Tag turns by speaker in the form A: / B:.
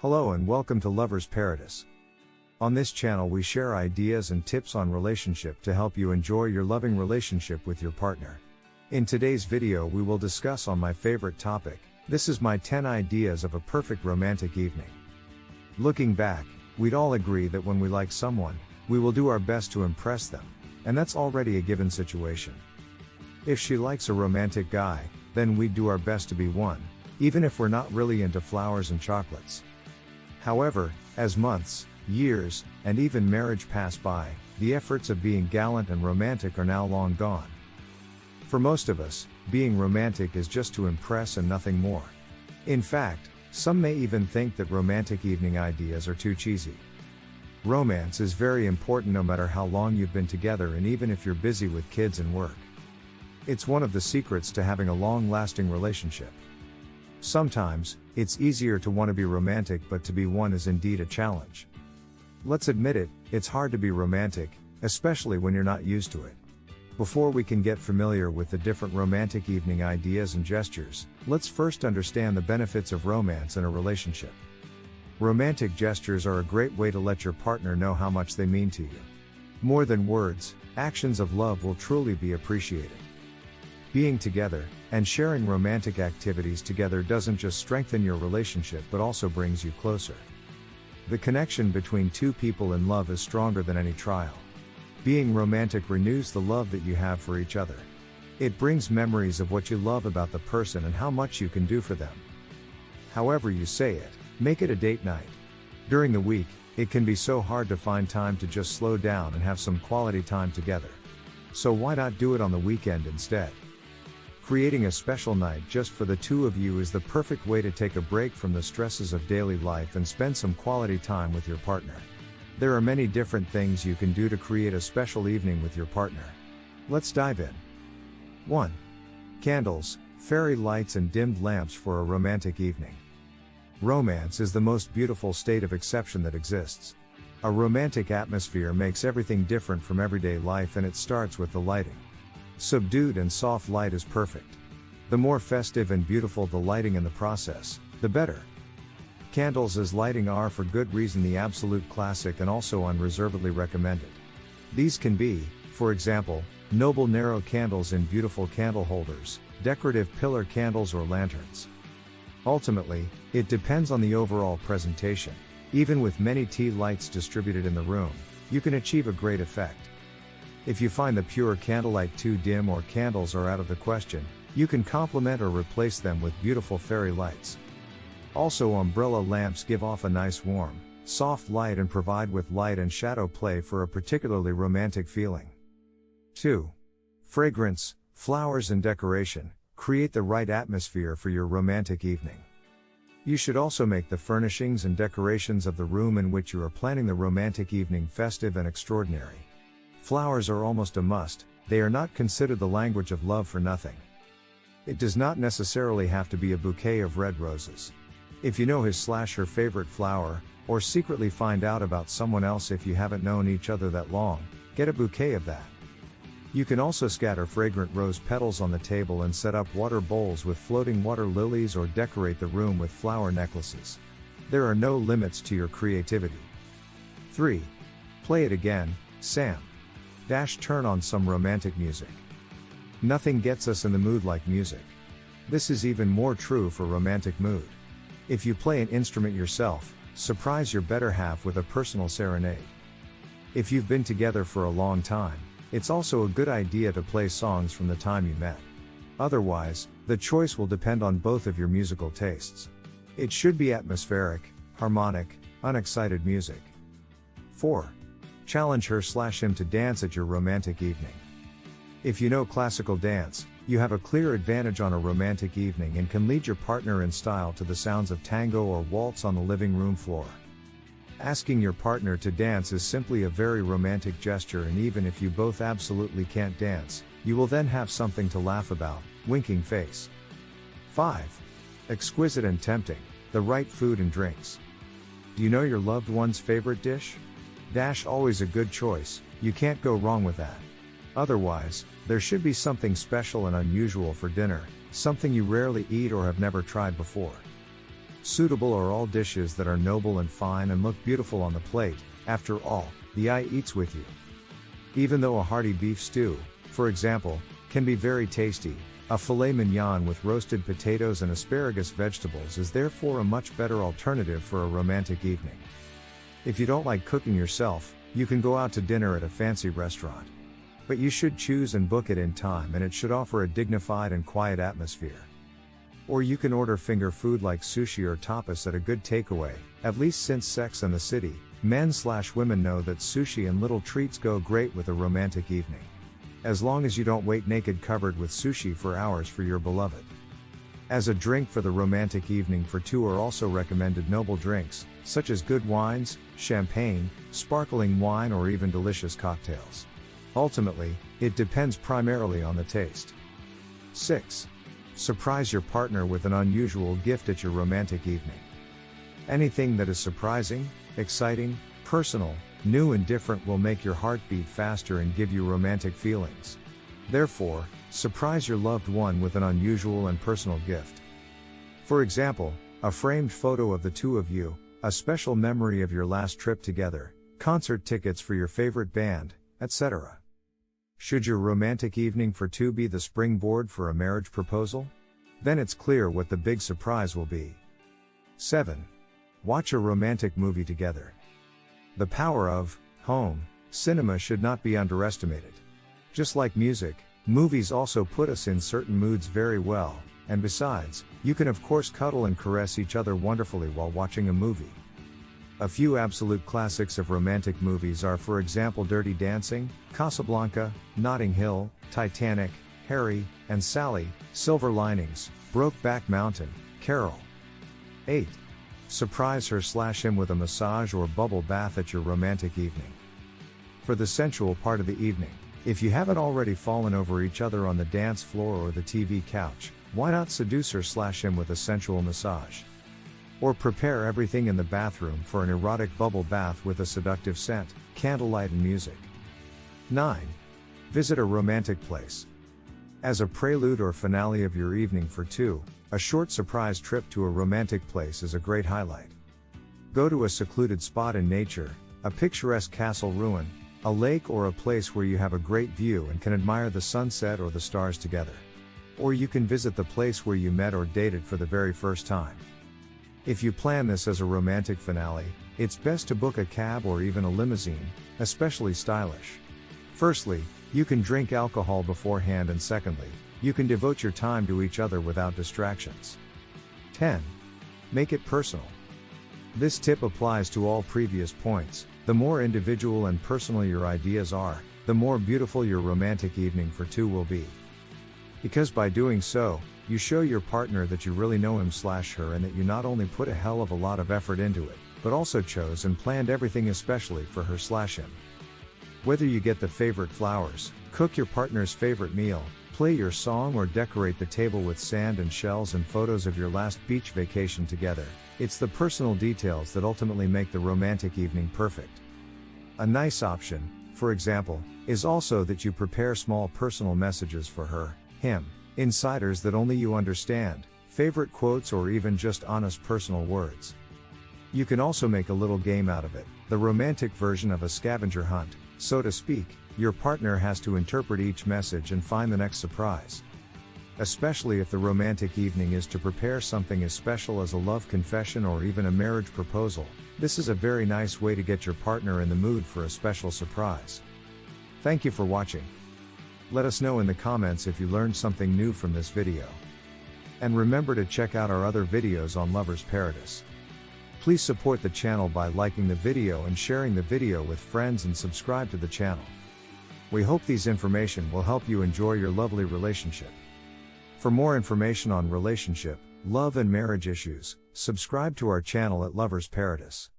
A: Hello and welcome to Lover's Paradise. On this channel we share ideas and tips on relationship to help you enjoy your loving relationship with your partner. In today's video we will discuss on my favorite topic. This is my 10 ideas of a perfect romantic evening. Looking back, we'd all agree that when we like someone, we will do our best to impress them, and that's already a given situation. If she likes a romantic guy, then we'd do our best to be one, even if we're not really into flowers and chocolates. However, as months, years, and even marriage pass by, the efforts of being gallant and romantic are now long gone. For most of us, being romantic is just to impress and nothing more. In fact, some may even think that romantic evening ideas are too cheesy. Romance is very important no matter how long you've been together and even if you're busy with kids and work. It's one of the secrets to having a long-lasting relationship. Sometimes, it's easier to want to be romantic, but to be one is indeed a challenge. Let's admit it, it's hard to be romantic, especially when you're not used to it. Before we can get familiar with the different romantic evening ideas and gestures, let's first understand the benefits of romance in a relationship. Romantic gestures are a great way to let your partner know how much they mean to you. More than words, actions of love will truly be appreciated. Being together, and sharing romantic activities together doesn't just strengthen your relationship but also brings you closer. The connection between two people in love is stronger than any trial. Being romantic renews the love that you have for each other. It brings memories of what you love about the person and how much you can do for them. However you say it, make it a date night. During the week, it can be so hard to find time to just slow down and have some quality time together. So why not do it on the weekend instead? Creating a special night just for the two of you is the perfect way to take a break from the stresses of daily life and spend some quality time with your partner. There are many different things you can do to create a special evening with your partner. Let's dive in. 1. Candles, fairy lights and dimmed lamps for a romantic evening. Romance is the most beautiful state of exception that exists. A romantic atmosphere makes everything different from everyday life, and it starts with the lighting. Subdued and soft light is perfect. The more festive and beautiful the lighting in the process, the better. Candles as lighting are for good reason the absolute classic and also unreservedly recommended. These can be, for example, noble narrow candles in beautiful candle holders, decorative pillar candles or lanterns. Ultimately, it depends on the overall presentation. Even with many tea lights distributed in the room, you can achieve a great effect. If you find the pure candlelight too dim or candles are out of the question, you can complement or replace them with beautiful fairy lights. Also, umbrella lamps give off a nice warm, soft light and provide with light and shadow play for a particularly romantic feeling. 2. Fragrance, flowers and decoration create the right atmosphere for your romantic evening. You should also make the furnishings and decorations of the room in which you are planning the romantic evening festive and extraordinary. Flowers are almost a must. They are not considered the language of love for nothing. It does not necessarily have to be a bouquet of red roses. If you know his/her favorite flower, or secretly find out about someone else if you haven't known each other that long, get a bouquet of that. You can also scatter fragrant rose petals on the table and set up water bowls with floating water lilies or decorate the room with flower necklaces. There are no limits to your creativity. 3. Play it again, Sam. Turn on some romantic music. Nothing gets us in the mood like music. This is even more true for romantic mood. If you play an instrument yourself, surprise your better half with a personal serenade. If you've been together for a long time, it's also a good idea to play songs from the time you met. Otherwise, the choice will depend on both of your musical tastes. It should be atmospheric, harmonic, unexcited music. 4. Challenge her/him to dance at your romantic evening. If you know classical dance, you have a clear advantage on a romantic evening and can lead your partner in style to the sounds of tango or waltz on the living room floor. Asking your partner to dance is simply a very romantic gesture, and even if you both absolutely can't dance, you will then have something to laugh about, winking face. 5. Exquisite and tempting, the right food and drinks. Do you know your loved one's favorite dish? Always a good choice, you can't go wrong with that. Otherwise, there should be something special and unusual for dinner, something you rarely eat or have never tried before. Suitable are all dishes that are noble and fine and look beautiful on the plate. After all, the eye eats with you. Even though a hearty beef stew, for example, can be very tasty, a filet mignon with roasted potatoes and asparagus vegetables is therefore a much better alternative for a romantic evening. If you don't like cooking yourself, you can go out to dinner at a fancy restaurant. But you should choose and book it in time, and it should offer a dignified and quiet atmosphere. Or you can order finger food like sushi or tapas at a good takeaway, at least since Sex and the City, men/women know that sushi and little treats go great with a romantic evening. As long as you don't wait naked covered with sushi for hours for your beloved. As a drink for the romantic evening for two are also recommended noble drinks, such as good wines, champagne, sparkling wine, or even delicious cocktails. Ultimately, it depends primarily on the taste. 6. Surprise your partner with an unusual gift at your romantic evening. Anything that is surprising, exciting, personal, new and different will make your heart beat faster and give you romantic feelings. Therefore, surprise your loved one with an unusual and personal gift. For example, a framed photo of the two of you, a special memory of your last trip together, concert tickets for your favorite band, etc. Should your romantic evening for two be the springboard for a marriage proposal? Then it's clear what the big surprise will be. 7. Watch a romantic movie together. The power of home cinema should not be underestimated. Just like music, movies also put us in certain moods very well, and besides, you can of course cuddle and caress each other wonderfully while watching a movie. A few absolute classics of romantic movies are, for example, Dirty Dancing, Casablanca, Notting Hill, Titanic, Harry and Sally, Silver Linings, Brokeback Mountain, Carol. 8. Surprise her/him with a massage or bubble bath at your romantic evening. For the sensual part of the evening, if you haven't already fallen over each other on the dance floor or the TV couch, why not seduce her/him with a sensual massage? Or prepare everything in the bathroom for an erotic bubble bath with a seductive scent, candlelight and music. 9. Visit a romantic place. As a prelude or finale of your evening for two, a short surprise trip to a romantic place is a great highlight. Go to a secluded spot in nature, a picturesque castle ruin, a lake, or a place where you have a great view and can admire the sunset or the stars together. Or you can visit the place where you met or dated for the very first time. If you plan this as a romantic finale, it's best to book a cab or even a limousine, especially stylish. Firstly, you can drink alcohol beforehand, and secondly, you can devote your time to each other without distractions. 10. Make it personal. This tip applies to all previous points. The more individual and personal your ideas are, the more beautiful your romantic evening for two will be. Because by doing so, you show your partner that you really know him/her and that you not only put a hell of a lot of effort into it, but also chose and planned everything especially for her/him. Whether you get the favorite flowers, cook your partner's favorite meal, play your song, or decorate the table with sand and shells and photos of your last beach vacation together, it's the personal details that ultimately make the romantic evening perfect. A nice option, for example, is also that you prepare small personal messages for her, him, insiders that only you understand, favorite quotes, or even just honest personal words. You can also make a little game out of it, the romantic version of a scavenger hunt, so to speak. Your partner has to interpret each message and find the next surprise. Especially if the romantic evening is to prepare something as special as a love confession or even a marriage proposal, this is a very nice way to get your partner in the mood for a special surprise. Thank you for watching. Let us know in the comments if you learned something new from this video. And remember to check out our other videos on Lover's Paradise. Please support the channel by liking the video and sharing the video with friends, and subscribe to the channel. We hope these information will help you enjoy your lovely relationship. For more information on relationship, love and marriage issues, subscribe to our channel at Lover's Paradise.